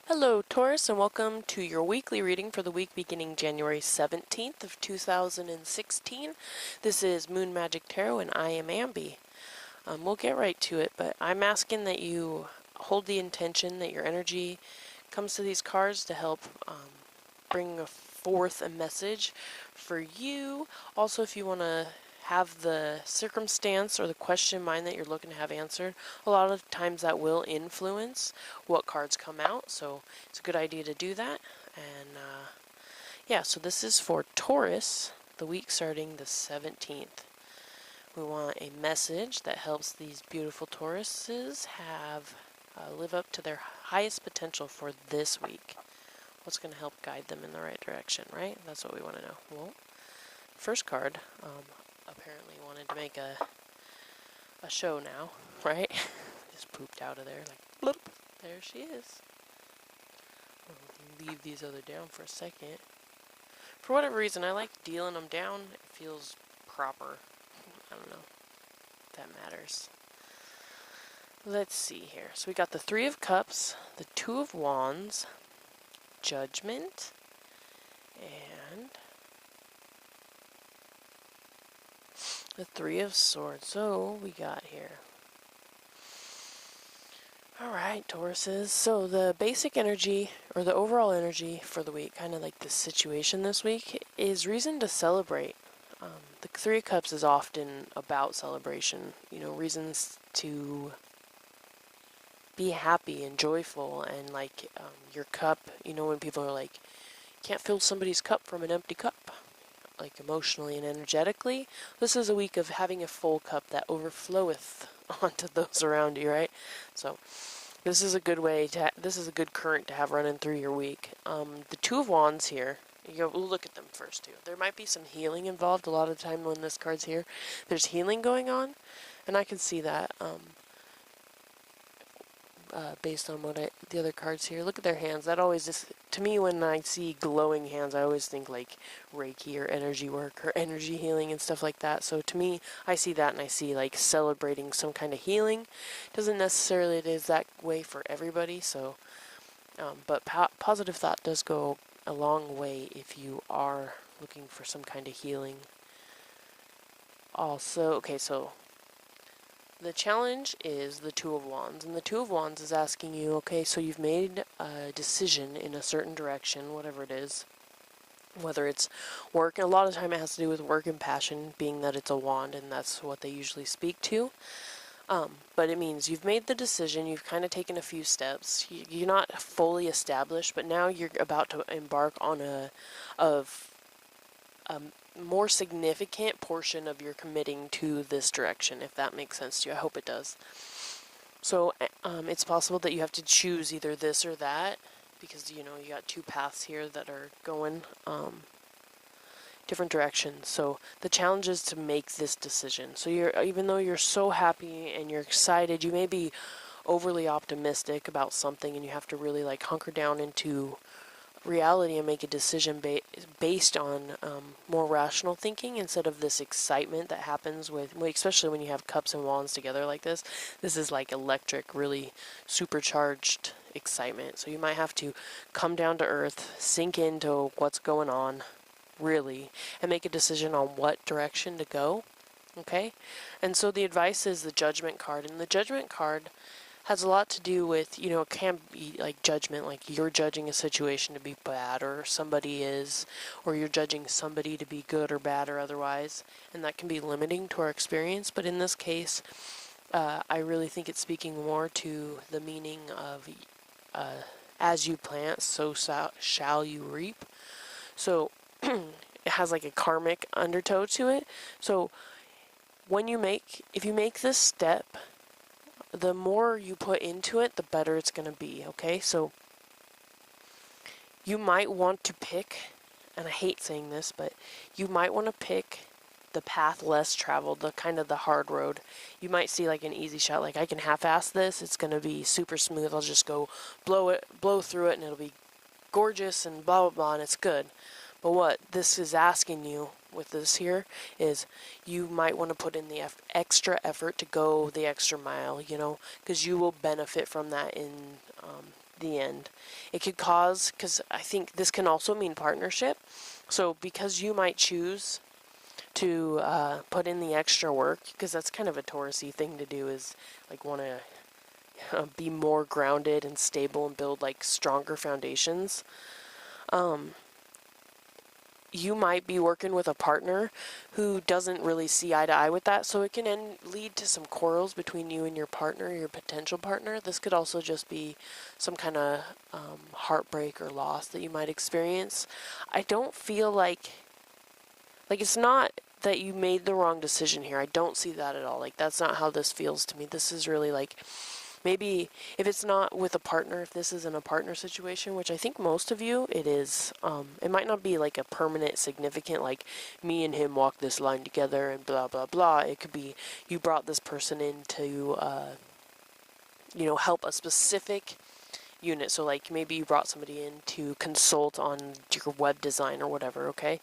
Hello Taurus, and welcome to your weekly reading for the week beginning January 17th of 2016. This is Moon Magic Tarot and I am Ambi. We'll get right to it, but I'm asking that you hold the intention that your energy comes to these cards to help bring forth a message for you. Also, if you want to have the circumstance or the question in mind that you're looking to have answered, a lot of times that will influence what cards come out, so it's a good idea to do that. And yeah, so this is for Taurus, the week starting the 17th. We want a message that helps these beautiful Tauruses have live up to their highest potential for this week. What's going to help guide them in the right direction, right? That's what we want to know. Well, first card apparently wanted to make a show now, right? Just pooped out of there, like, bloop. There she is. I'll leave these other down for a second. For whatever reason, I like dealing them down. It feels proper. I don't know if that matters. Let's see here. So we got the Three of Cups, the Two of Wands, Judgment, and the Three of Swords. So we got here. Alright, Tauruses. So the basic energy, or the overall energy for the week, kind of like the situation this week, is reason to celebrate. The Three of Cups is often about celebration, you know, reasons to be happy and joyful, and like your cup, you know, when people are like, can't fill somebody's cup from an empty cup, like emotionally and energetically. This is a week of having a full cup that overfloweth onto those around you, right? So this is a good way to, this is a good current to have running through your week. The Two of Wands here, we'll look at them first too. There might be some healing involved. A lot of the time when this card's here, there's healing going on, and I can see that based on what the other cards here. Look at their hands. That always just, to me, when I see glowing hands, I always think like Reiki or energy work or energy healing and stuff like that. So to me, I see that and I see like celebrating some kind of healing. Doesn't necessarily it is that way for everybody. So, but positive thought does go a long way if you are looking for some kind of healing. Also, okay, so the challenge is the Two of Wands, and the Two of Wands is asking you, okay, so you've made a decision in a certain direction, whatever it is, whether it's work, and a lot of the time it has to do with work and passion, being that it's a wand, and that's what they usually speak to. But it means you've made the decision, you've kind of taken a few steps, you're not fully established, but now you're about to embark on a more significant portion of your committing to this direction, if that makes sense to you. I hope it does. So it's possible that you have to choose either this or that, because you know you got two paths here that are going different directions. So the challenge is to make this decision. So even though you're so happy and you're excited, you may be overly optimistic about something, and you have to really like hunker down into reality and make a decision based on more rational thinking instead of this excitement that happens with, especially when you have cups and wands together like this. This is like electric, really supercharged excitement. So you might have to come down to earth, sink into what's going on, really, and make a decision on what direction to go. Okay? And so the advice is the Judgment card, and the Judgment card has a lot to do with, you know, it can be like judgment, like you're judging a situation to be bad, or somebody is, or you're judging somebody to be good or bad or otherwise, and that can be limiting to our experience. But in this case, I really think it's speaking more to the meaning of as you plant, so shall you reap. So it has like a karmic undertow to it. So if you make this step, the more you put into it, the better it's going to be, okay? So you might want to pick, and I hate saying this, but you might want to pick the path less traveled, the kind of the hard road. You might see like an easy shot, like I can half-ass this, it's going to be super smooth, I'll just go blow through it, and it'll be gorgeous and blah blah blah, and it's good. But what this is asking you with this here is you might want to put in the extra effort to go the extra mile, you know, because you will benefit from that in the end. It could cause, because I think this can also mean partnership. So because you might choose to put in the extra work, because that's kind of a Taurus-y thing to do, is like want to be more grounded and stable and build like stronger foundations. You might be working with a partner who doesn't really see eye to eye with that, so it can lead to some quarrels between you and your partner, your potential partner. This could also just be some kind of heartbreak or loss that you might experience. I don't feel like it's not that you made the wrong decision here. I don't see that at all. Like, that's not how this feels to me. This is really like, maybe if it's not with a partner, if this isn't a partner situation, which I think most of you, it is, it might not be like a permanent, significant, like me and him walk this line together and blah, blah, blah. It could be you brought this person in to, you know, help a specific unit. So like maybe you brought somebody in to consult on your web design or whatever, okay?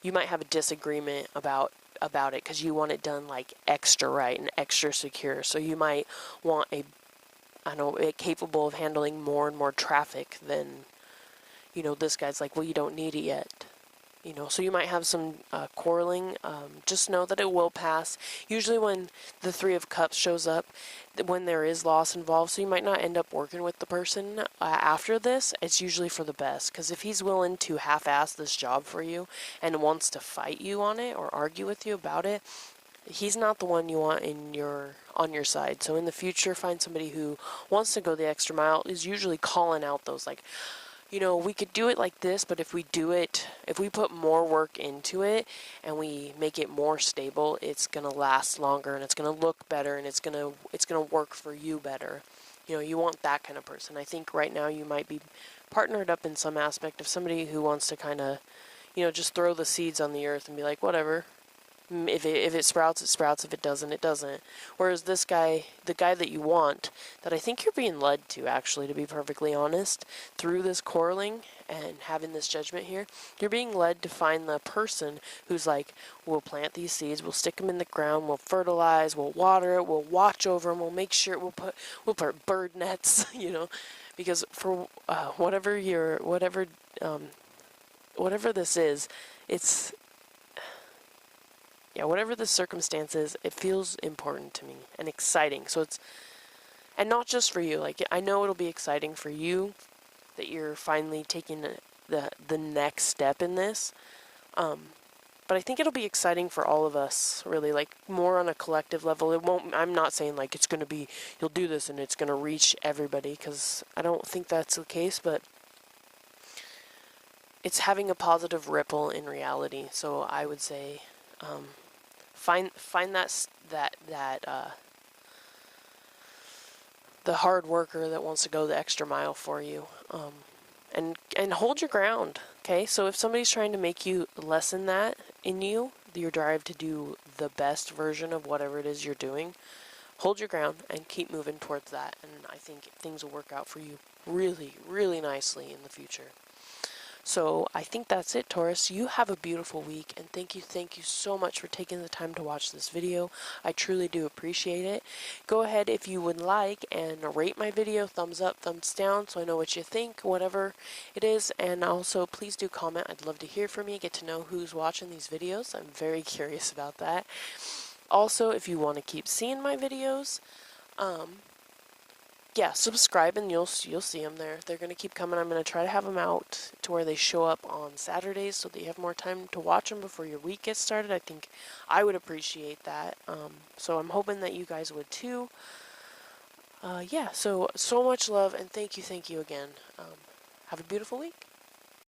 You might have a disagreement about it because you want it done like extra right and extra secure. So you might want it capable of handling more and more traffic than, you know, this guy's like, well, you don't need it yet. You know, so you might have some quarreling. Just know that it will pass. Usually when the Three of Cups shows up, when there is loss involved, so you might not end up working with the person after this, it's usually for the best. Because if he's willing to half-ass this job for you and wants to fight you on it or argue with you about it, he's not the one you want on your side. So in the future, find somebody who wants to go the extra mile, is usually calling out those like, you know, we could do it like this, but if we put more work into it and we make it more stable, it's going to last longer and it's going to look better and it's going to work for you better. You know, you want that kind of person. I think right now you might be partnered up in some aspect of somebody who wants to kind of, you know, just throw the seeds on the earth and be like, whatever. If it sprouts, it sprouts. If it doesn't, it doesn't. Whereas this guy, the guy that you want, that I think you're being led to, actually, to be perfectly honest, through this quarreling and having this judgment here, you're being led to find the person who's like, we'll plant these seeds, we'll stick them in the ground, we'll fertilize, we'll water it, we'll watch over them, we'll make sure, we'll put bird nets, you know, because for whatever this is, it's, yeah, whatever the circumstance is, it feels important to me and exciting. So it's, and not just for you. Like, I know it'll be exciting for you that you're finally taking the next step in this. But I think it'll be exciting for all of us, really, like more on a collective level. It won't, I'm not saying like it's going to be, you'll do this and it's going to reach everybody, because I don't think that's the case, but it's having a positive ripple in reality. So I would say, find that the hard worker that wants to go the extra mile for you, and hold your ground. Okay, so if somebody's trying to make you lessen that in you, your drive to do the best version of whatever it is you're doing, hold your ground and keep moving towards that. And I think things will work out for you really, really nicely in the future. So I think that's it, Taurus. You have a beautiful week, and thank you so much for taking the time to watch this video. I truly do appreciate it. Go ahead, if you would like, and rate my video, thumbs up, thumbs down, so I know what you think, whatever it is. And also, please do comment. I'd love to hear from you, get to know who's watching these videos. I'm very curious about that. Also, if you want to keep seeing my videos, yeah, subscribe and you'll see them there. They're going to keep coming. I'm going to try to have them out to where they show up on Saturdays so that you have more time to watch them before your week gets started. I think I would appreciate that. So I'm hoping that you guys would too. Yeah, so much love and thank you again. Have a beautiful week.